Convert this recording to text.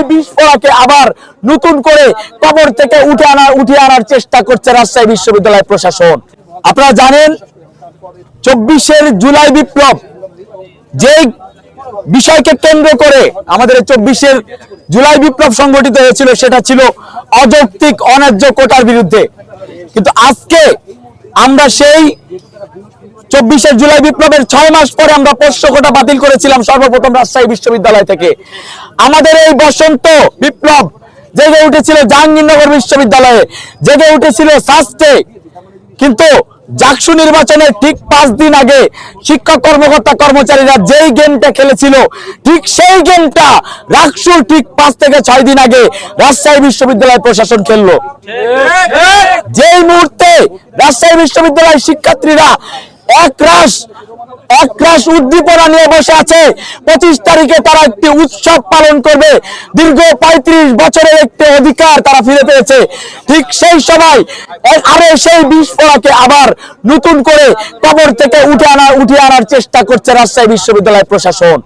সেই বিস্ফোরণকে আবার নতুন করে কবর থেকে উঠিয়ে আনার চেষ্টা করছে রাজশাহী বিশ্ববিদ্যালয় প্রশাসন। আপনারা জানেন 24 জুলাই বিপ্লব যে বিষয়কে কেন্দ্র করে আমাদের 24 জুলাই বিপ্লব সংগঠিত হয়েছিল সেটা ছিল অযৌক্তিক অন্যায্য কোটার বিরুদ্ধে। কিন্তু আজকে আমরা সেই 24 জুলাই বিপ্লবের 6 মাস পরে আমরা পোষ্য কোটা বাতিল করেছিলাম সর্বপ্রথম রাজশাহী বিশ্ববিদ্যালয় থেকে। আমাদের এই বসন্ত বিপ্লব জেগে উঠেছিল জাহাঙ্গীরনগর বিশ্ববিদ্যালয়ে, জেগে উঠেছিল সাস্টে। কিন্তু জাকসু নির্বাচনের ঠিক 5 দিন আগে শিক্ষক কর্মকর্তা কর্মচারীরা যেই গেমটা খেলেছিল ঠিক সেই গেমটা রাকসুর ঠিক 5 থেকে 6 দিন আগে রাজশাহী বিশ্ববিদ্যালয় প্রশাসন খেললো। যেই মুহূর্তে রাজশাহী বিশ্ববিদ্যালয়ের শিক্ষার্থীরা একরাশ উদ্দীপনা নিয়ে বসে আছে, 25 তারিখে তারা একটি উৎসব পালন করবে, দীর্ঘ 35 বছরের একটি অধিকার তারা ফিরে পেয়েছে। ঠিক সেই সময় আরো সেই বিস্ফোরণকে আবার নতুন করে কবর থেকে উঠিয়ে আনার চেষ্টা করছে রাজশাহী বিশ্ববিদ্যালয় প্রশাসন।